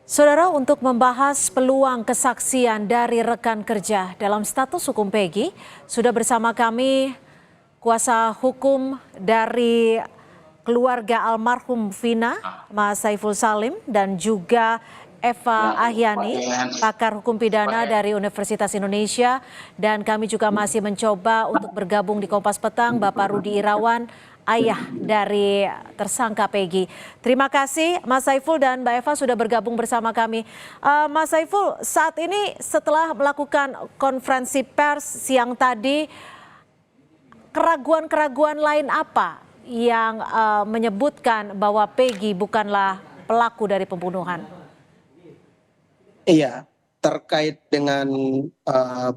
Saudara, untuk membahas peluang kesaksian dari rekan kerja dalam status hukum Peggy, sudah bersama kami kuasa hukum dari keluarga almarhum Vina, Mas Saiful Salim, dan juga Eva Ahyani, pakar hukum pidana dari Universitas Indonesia. Dan kami juga masih mencoba untuk bergabung di Kompas Petang, Bapak Rudi Irawan, ayah dari tersangka Peggy. Terima kasih Mas Saiful dan Mbak Eva sudah bergabung bersama kami. Mas Saiful, saat ini setelah melakukan konferensi pers siang tadi, keraguan-keraguan lain apa yang menyebutkan bahwa Peggy bukanlah pelaku dari pembunuhan? Iya, terkait dengan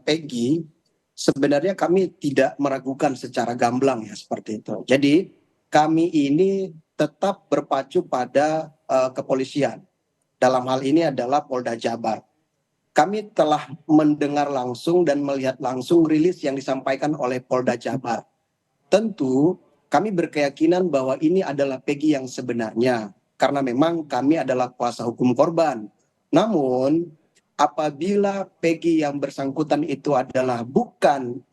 Peggy, sebenarnya kami tidak meragukan secara gamblang ya seperti itu. Jadi kami ini tetap berpacu pada kepolisian. Dalam hal ini adalah Polda Jabar. Kami telah mendengar langsung dan melihat langsung rilis yang disampaikan oleh Polda Jabar. Tentu kami berkeyakinan bahwa ini adalah Peggy yang sebenarnya, karena memang kami adalah kuasa hukum korban. Namun apabila Peggy yang bersangkutan itu adalah bukan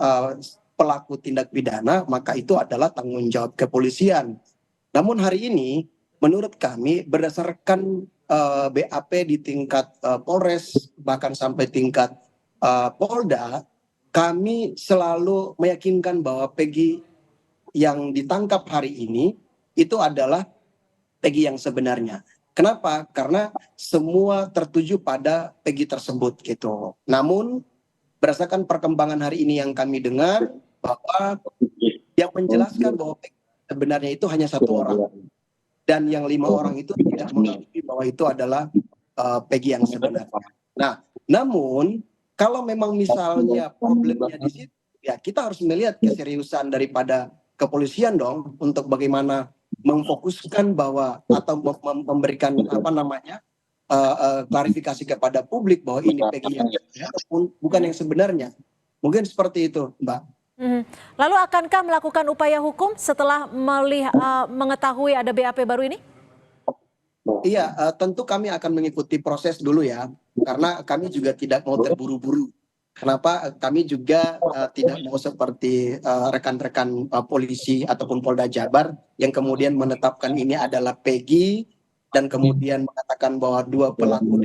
pelaku tindak pidana, maka itu adalah tanggung jawab kepolisian. Namun hari ini menurut kami berdasarkan BAP di tingkat Polres bahkan sampai tingkat Polda, kami selalu meyakinkan bahwa Peggy yang ditangkap hari ini itu adalah Peggy yang sebenarnya. Kenapa? Karena semua tertuju pada Peggy tersebut gitu. Namun berdasarkan perkembangan hari ini yang kami dengar bahwa yang menjelaskan bahwa Peggy sebenarnya itu hanya satu orang dan yang 5 orang itu tidak mengakui bahwa itu adalah Peggy yang sebenarnya. Nah, namun kalau memang misalnya problemnya di situ, ya kita harus melihat keseriusan daripada kepolisian dong untuk bagaimana memfokuskan bahwa atau memberikan klarifikasi kepada publik bahwa ini Peggy yang ataupun bukan yang sebenarnya. Mungkin seperti itu, Mbak. Lalu akankah melakukan upaya hukum setelah mengetahui ada BAP baru ini? Iya, tentu kami akan mengikuti proses dulu ya, karena kami juga tidak mau terburu-buru. Kenapa? Kami juga tidak mau seperti rekan-rekan polisi ataupun Polda Jabar yang kemudian menetapkan ini adalah Peggy dan kemudian mengatakan bahwa 2 pelaku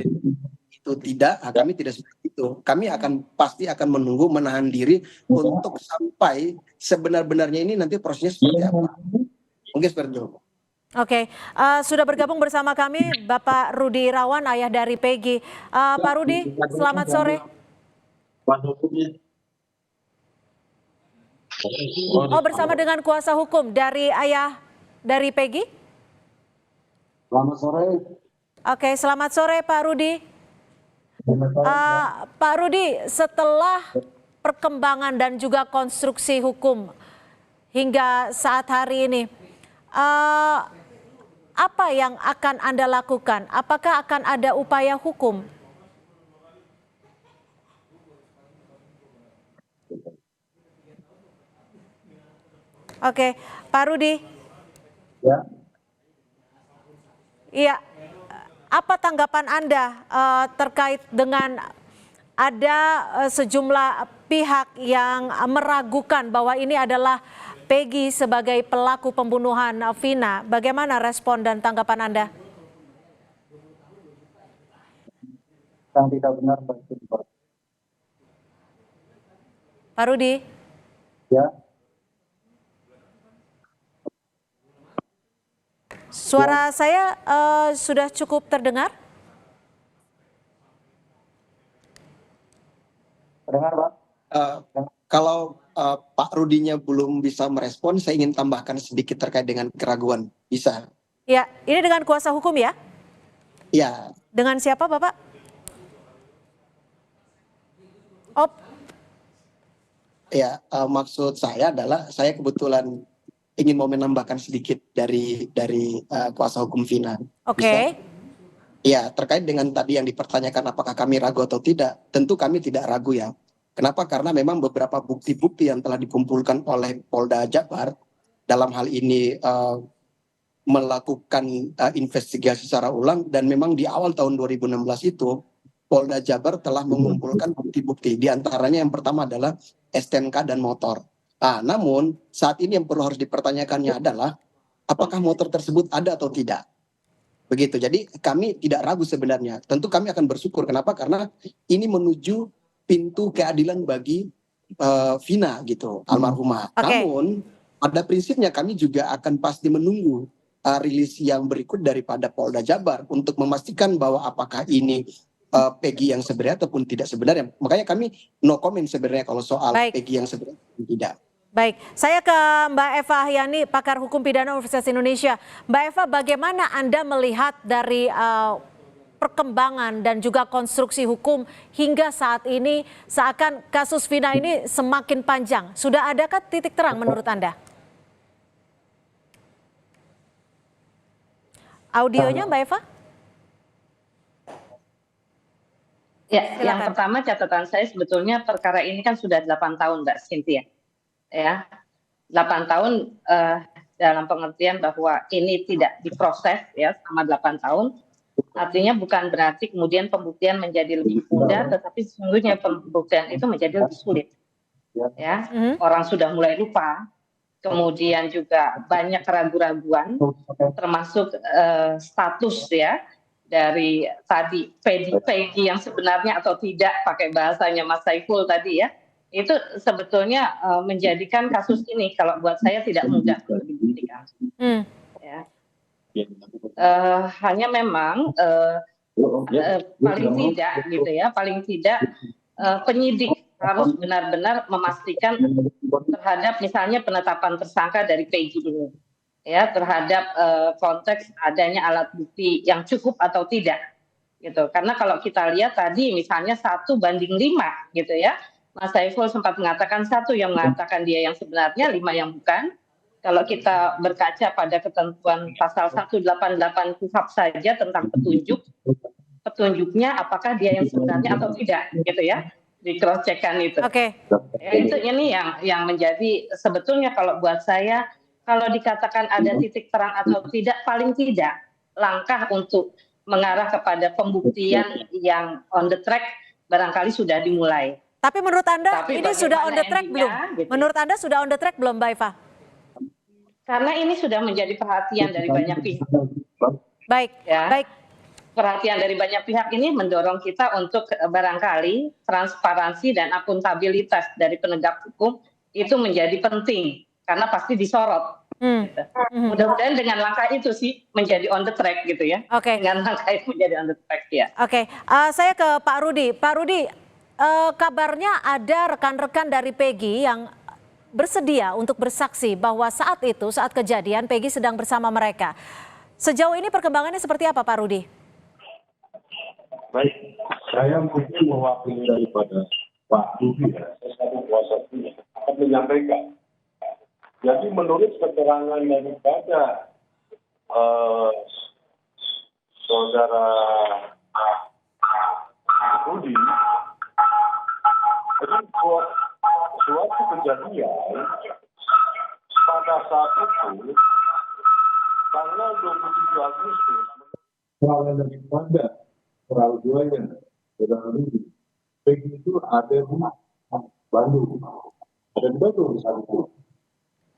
itu tidak. Kami tidak seperti itu. Kami pasti akan menunggu, menahan diri untuk sampai sebenar-benarnya ini nanti prosesnya seperti apa. Mungkin seperti itu. Oke, sudah bergabung bersama kami Bapak Rudi Irawan, ayah dari Peggy. Pak Rudi, selamat sore. Oh, bersama dengan kuasa hukum dari ayah dari Peggy? Selamat sore. Oke, selamat sore Pak Rudi. Pak Rudi, setelah perkembangan dan juga konstruksi hukum hingga saat hari ini, apa yang akan Anda lakukan? Apakah akan ada upaya hukum? Oke, Pak Rudi. Ya. Iya, apa tanggapan Anda terkait dengan ada sejumlah pihak yang meragukan bahwa ini adalah Peggy sebagai pelaku pembunuhan Vina? Bagaimana respon dan tanggapan Anda? Yang tidak benar Pak Rudi. Ya. Suara saya sudah cukup terdengar? Terdengar, Pak? Kalau Pak Rudinya belum bisa merespon, saya ingin tambahkan sedikit terkait dengan keraguan. Bisa? Ya, ini dengan kuasa hukum ya? Ya. Dengan siapa, Bapak? Oh. Ya, maksud saya adalah saya kebetulan ingin mau menambahkan sedikit dari kuasa hukum Vina. Oke. Ya, terkait dengan tadi yang dipertanyakan apakah kami ragu atau tidak, tentu kami tidak ragu ya. Kenapa? Karena memang beberapa bukti-bukti yang telah dikumpulkan oleh Polda Jabar dalam hal ini melakukan investigasi secara ulang, dan memang di awal tahun 2016 itu Polda Jabar telah mengumpulkan bukti-bukti. Di antaranya yang pertama adalah STNK dan motor. Namun saat ini yang perlu harus dipertanyakannya adalah apakah motor tersebut ada atau tidak. Begitu. Jadi kami tidak ragu sebenarnya. Tentu kami akan bersyukur. Kenapa? Karena ini menuju pintu keadilan bagi Vina gitu, almarhumah. Namun pada prinsipnya kami juga akan pasti menunggu rilis yang berikut daripada Polda Jabar untuk memastikan bahwa apakah ini Peggy yang sebenarnya ataupun tidak sebenarnya. Makanya kami no comment sebenarnya kalau soal Peggy yang sebenarnya tidak. Baik, saya ke Mbak Eva Ahyani, pakar hukum pidana Universitas Indonesia. Mbak Eva, bagaimana Anda melihat dari perkembangan dan juga konstruksi hukum hingga saat ini seakan kasus Vina ini semakin panjang? Sudah adakah titik terang menurut Anda? Audionya Mbak Eva? Ya, Silakan. yang pertama catatan saya sebetulnya perkara ini kan sudah 8 tahun Mbak Cynthia. Ya, 8 tahun dalam pengertian bahwa ini tidak diproses ya selama 8 tahun. Artinya bukan berarti kemudian pembuktian menjadi lebih mudah, tetapi sesungguhnya pembuktian itu menjadi lebih sulit. Ya, orang sudah mulai lupa, kemudian juga banyak keraguan-raguan, termasuk status ya dari tadi Peggy yang sebenarnya atau tidak, pakai bahasanya Mas Saiful tadi ya, itu sebetulnya menjadikan kasus ini kalau buat saya tidak mudah untuk dibuktikan. Ya. Hanya memang paling tidak gitu ya, paling tidak penyidik harus benar-benar memastikan terhadap misalnya penetapan tersangka dari Peggy ini, ya, terhadap konteks adanya alat bukti yang cukup atau tidak, gitu. Karena kalau kita lihat tadi misalnya 1 banding 5 gitu ya. Mas Saiful sempat mengatakan 1 yang mengatakan dia yang sebenarnya, 5 yang bukan. Kalau kita berkaca pada ketentuan pasal 188 KUHP saja tentang petunjuknya apakah dia yang sebenarnya atau tidak, gitu ya, di cross check-kan itu. Ya, itu ini yang menjadi sebetulnya kalau buat saya, kalau dikatakan ada titik terang atau tidak, paling tidak langkah untuk mengarah kepada pembuktian yang on the track barangkali sudah dimulai. Tapi menurut Anda ini sudah on the track belum? Gitu. Menurut Anda sudah on the track belum, Mbak Eva? Karena ini sudah menjadi perhatian dari banyak pihak. Baik, ya. baik. Perhatian dari banyak pihak ini mendorong kita untuk barangkali transparansi dan akuntabilitas dari penegak hukum itu menjadi penting karena pasti disorot. Gitu. Mudah-mudahan dengan langkah itu sih menjadi on the track gitu ya. Dengan langkah itu menjadi on the track ya. Saya ke Pak Rudi. Pak Rudi, kabarnya ada rekan-rekan dari Peggy yang bersedia untuk bersaksi bahwa saat itu, saat kejadian Peggy sedang bersama mereka. Sejauh ini perkembangannya seperti apa, Pak Rudi? Baik, saya mungkin mewakili daripada Pak Rudi ya, saya kuasa hukumnya akan menyampaikan. Jadi menurut keterangan daripada saudara Rudi, itu suatu kejadian pada saat itu tanggal 27 Agustus soalan daripada orang tuanya saudara Rudi, Peggy itu ada di Bandung, saat itu.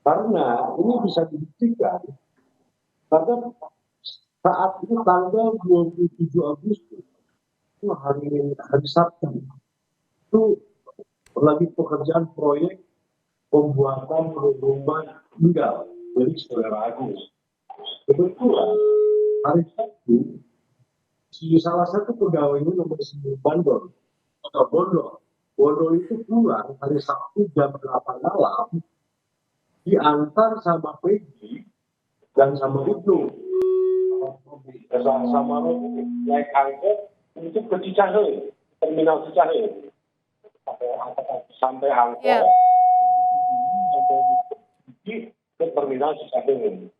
Karena ini bisa dibuktikan karena saat itu tanggal 27 Agustus itu hari Sabtu itu lagi pekerjaan proyek pembuatan rumah tinggal dari saudara Agus. Kebetulan hari Sabtu salah satu pegawainya nomor 9 Bandung atau Bondo itu pulang hari Sabtu jam 8 malam diantar sama Peggy dan sama Ibnu sama Rudi naik angkot untuk ke Cicahe, terminal Cicahe sampai angkot ke terminal Cicahe.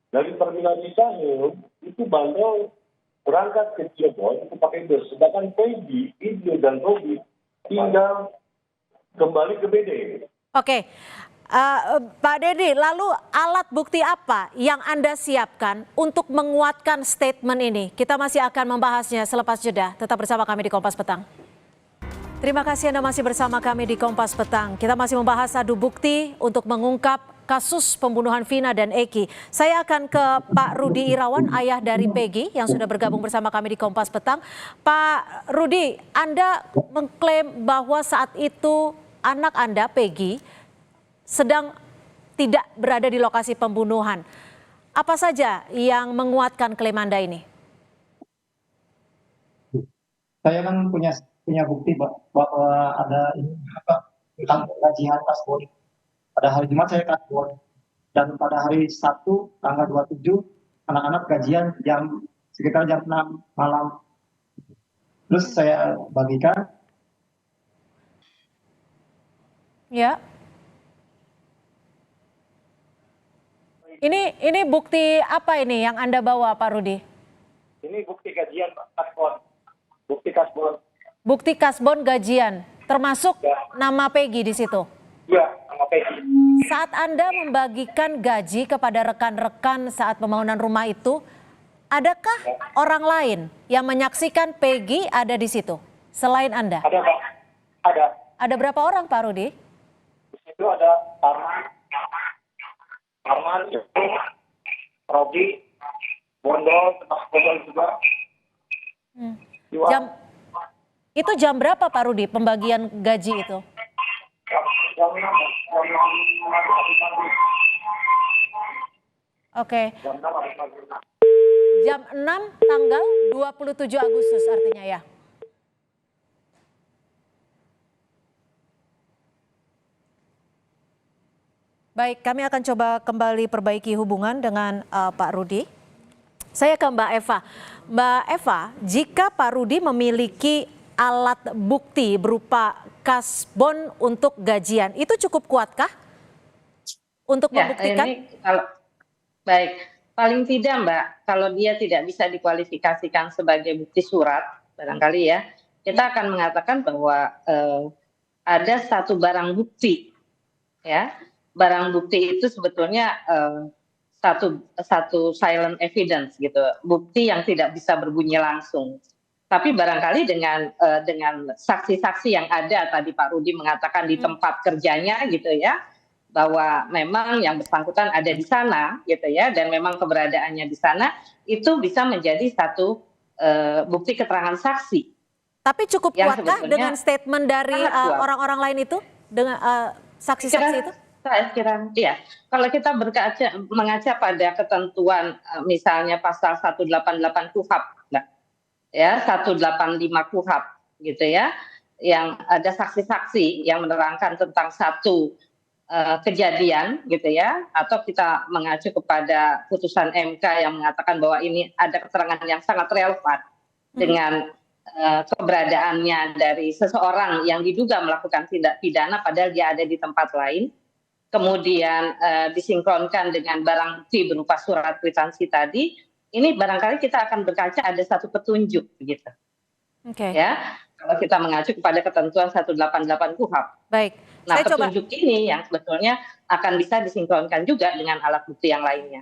Dari terminal Cicahe itu Bandung berangkat ke Cirebon itu pakai bus, sedangkan Peggy, Ibnu dan Robi tinggal kembali ke BD. Pak Dedi, lalu alat bukti apa yang Anda siapkan untuk menguatkan statement ini? Kita masih akan membahasnya selepas jeda. Tetap bersama kami di Kompas Petang. Terima kasih Anda masih bersama kami di Kompas Petang. Kita masih membahas adu bukti untuk mengungkap kasus pembunuhan Vina dan Eki. Saya akan ke Pak Rudi Irawan, ayah dari Peggy yang sudah bergabung bersama kami di Kompas Petang. Pak Rudi, Anda mengklaim bahwa saat itu anak Anda, Peggy, sedang tidak berada di lokasi pembunuhan. Apa saja yang menguatkan klaim Anda ini? Saya kan punya bukti bahwa ada ini apa tentang gajian kasbon. Pada hari Jumat saya kasbon dan pada hari Sabtu tanggal 27 anak-anak gajian sekitar jam 6 malam. Terus saya bagikan. Ya. Ini bukti apa ini yang Anda bawa, Pak Rudi? Ini bukti gajian Pak, kasbon. Bukti kasbon. Bukti kasbon gajian, termasuk nama Peggy di situ. Iya, nama Peggy. Saat Anda membagikan gaji kepada rekan-rekan saat pembangunan rumah itu, adakah orang lain yang menyaksikan Peggy ada di situ selain Anda? Ada Pak, ada. Ada berapa orang, Pak Rudi? Di situ ada Arman, Robi, Bondol, Bondol juga. Itu jam berapa, Pak Rudi, pembagian gaji itu? Oke. Jam 6 tanggal 27 Agustus artinya ya. Baik, kami akan coba kembali perbaiki hubungan dengan Pak Rudi. Saya ke Mbak Eva. Mbak Eva, jika Pak Rudi memiliki alat bukti berupa kasbon untuk gajian, itu cukup kuatkah untuk membuktikan? Baik, paling tidak Mbak, kalau dia tidak bisa dikualifikasikan sebagai bukti surat, barangkali ya, kita akan mengatakan bahwa ada satu barang bukti, ya. Barang bukti itu sebetulnya satu silent evidence gitu, bukti yang tidak bisa berbunyi langsung. Tapi barangkali dengan saksi-saksi yang ada, tadi Pak Rudi mengatakan di tempat kerjanya gitu ya, bahwa memang yang bersangkutan ada di sana gitu ya, dan memang keberadaannya di sana, itu bisa menjadi satu bukti keterangan saksi. Tapi cukup kuatkah dengan statement dari orang-orang lain itu, dengan saksi-saksi itu? Saya kira, iya. Kalau kita mengaca pada ketentuan misalnya pasal 188 KUHP, ya 185 KUHP, gitu ya, yang ada saksi-saksi yang menerangkan tentang satu kejadian, gitu ya, atau kita mengacu kepada putusan MK yang mengatakan bahwa ini ada keterangan yang sangat relevan dengan keberadaannya dari seseorang yang diduga melakukan tindak pidana padahal dia ada di tempat lain. Kemudian disinkronkan dengan barang bukti berupa surat kwitansi tadi, ini barangkali kita akan berkaca ada satu petunjuk begitu. Oke. Ya, kalau kita mengacu kepada ketentuan 188 KUHP. Baik. Nah, petunjuk ini yang sebetulnya akan bisa disinkronkan juga dengan alat bukti yang lainnya.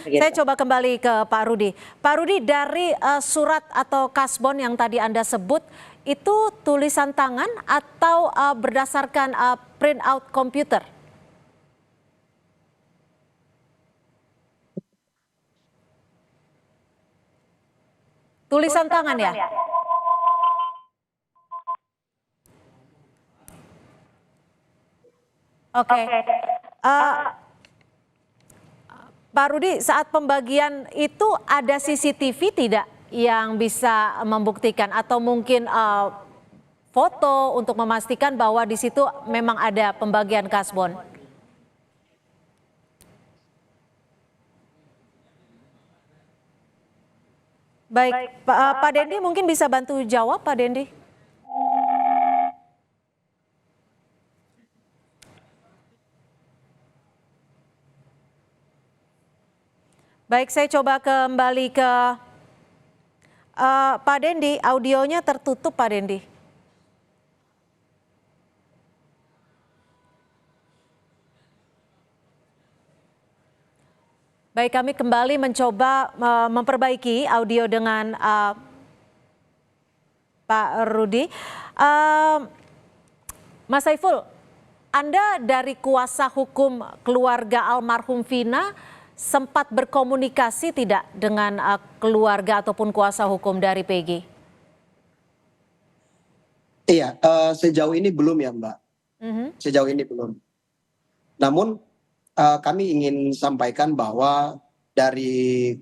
Saya coba kembali ke Pak Rudi. Pak Rudi, dari surat atau kasbon yang tadi Anda sebut, itu tulisan tangan atau berdasarkan print out komputer? Tulisan tangan ya? Oke. Pak Rudi, saat pembagian itu ada CCTV tidak yang bisa membuktikan atau mungkin foto untuk memastikan bahwa di situ memang ada pembagian kasbon? Baik, Pak Dendi mungkin bisa bantu jawab, Pak Dendi. Baik, saya coba kembali ke Pak Dendi, audionya tertutup Pak Dendi. Baik, kami kembali mencoba memperbaiki audio dengan Pak Rudi. Mas Saiful, Anda dari kuasa hukum keluarga almarhum Vina sempat berkomunikasi tidak dengan keluarga ataupun kuasa hukum dari Peggy? Iya, sejauh ini belum ya Mbak. Sejauh ini belum. Namun kami ingin sampaikan bahwa dari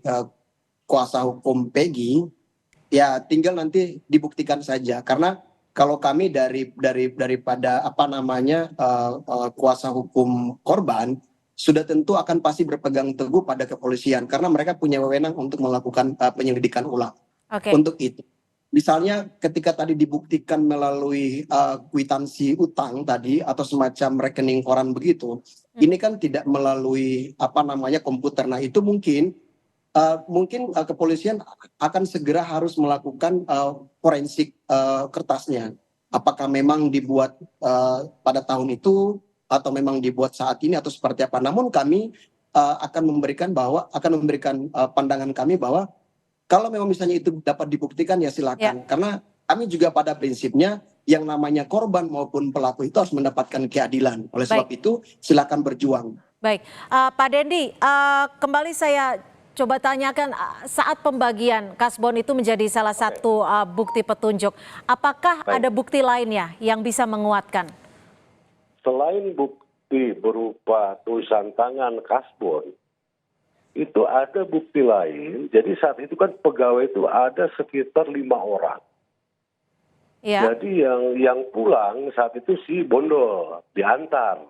kuasa hukum Peggy ya tinggal nanti dibuktikan saja, karena kalau kami daripada kuasa hukum korban sudah tentu akan pasti berpegang teguh pada kepolisian karena mereka punya wewenang untuk melakukan penyelidikan ulang. Oke. Untuk itu, misalnya ketika tadi dibuktikan melalui kwitansi utang tadi atau semacam rekening koran begitu, ini kan tidak melalui komputer. Nah itu mungkin kepolisian akan segera harus melakukan forensik kertasnya. Apakah memang dibuat pada tahun itu atau memang dibuat saat ini atau seperti apa? Namun kami akan memberikan pandangan kami bahwa kalau memang misalnya itu dapat dibuktikan ya silakan. Karena kami juga pada prinsipnya yang namanya korban maupun pelaku itu harus mendapatkan keadilan. Oleh sebab itu silakan berjuang. Baik, Pak Dendi, kembali saya coba tanyakan, saat pembagian kasbon itu menjadi salah satu bukti petunjuk. Apakah ada bukti lainnya yang bisa menguatkan? Selain bukti berupa tulisan tangan kasbon, itu ada bukti lain. Jadi saat itu kan pegawai itu ada sekitar 5 orang. Ya. Jadi yang pulang saat itu si Bondol diantar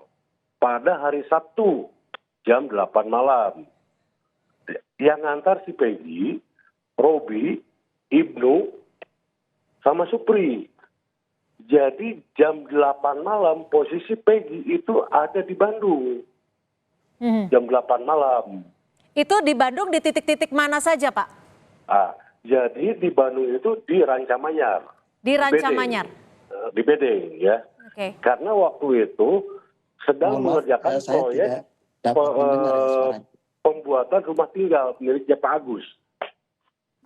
pada hari Sabtu jam 8 malam. Yang ngantar si Peggy, Robi, Ibnu, sama Supri. Jadi jam 8 malam posisi Peggy itu ada di Bandung. Jam 8 malam. Itu di Bandung di titik-titik mana saja, Pak? Jadi di Bandung itu di Rancamanyar. Di Rancamanyar? Di Bedeng ya. Oke. Karena waktu itu sedang mengerjakan proyek pembuatan rumah tinggal miliknya Pak Agus.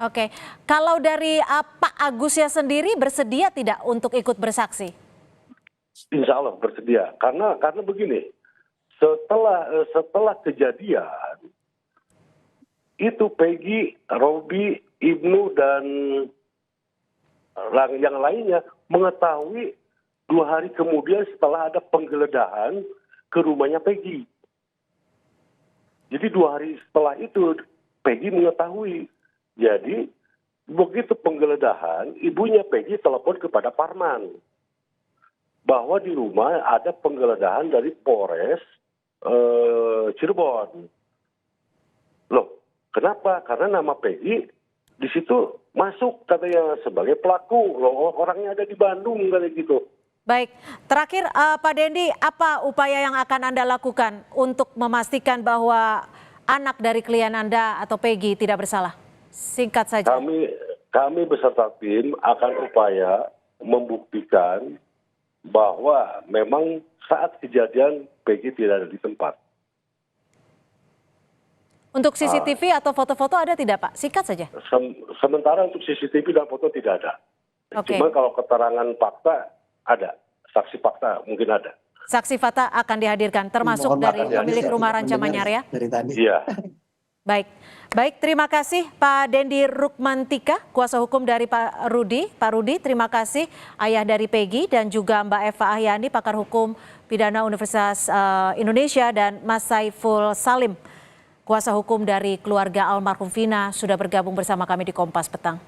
Oke, kalau dari Pak Agusnya sendiri bersedia tidak untuk ikut bersaksi? Insya Allah bersedia, karena begini, setelah kejadian itu Peggy, Robi, Ibnu dan yang lainnya mengetahui 2 hari kemudian setelah ada penggeledahan ke rumahnya Peggy. Jadi 2 hari setelah itu Peggy mengetahui. Jadi begitu penggeledahan, ibunya Peggy telepon kepada Parman bahwa di rumah ada penggeledahan dari Polres Cirebon. Loh, kenapa? Karena nama Peggy di situ masuk katanya sebagai pelaku. Loh, orangnya ada di Bandung kayak gitu. Baik, terakhir Pak Dendi, apa upaya yang akan Anda lakukan untuk memastikan bahwa anak dari klien Anda atau Peggy tidak bersalah? Singkat saja. Kami beserta tim akan upaya membuktikan bahwa memang saat kejadian Peggy tidak ada di tempat. Untuk CCTV atau foto-foto ada tidak, Pak? Singkat saja. Sementara untuk CCTV dan foto tidak ada. Cuma kalau keterangan fakta ada, saksi fakta mungkin ada. Saksi fakta akan dihadirkan, termasuk dari pemilik rumah Rancamanyar ya? Dari tadi. Iya. Baik, terima kasih Pak Dendi Rukmantika, kuasa hukum dari Pak Rudi. Pak Rudi, terima kasih ayah dari Peggy dan juga Mbak Eva Ahyani, pakar hukum pidana Universitas Indonesia, dan Mas Saiful Salim, kuasa hukum dari keluarga almarhum Vina, sudah bergabung bersama kami di Kompas Petang.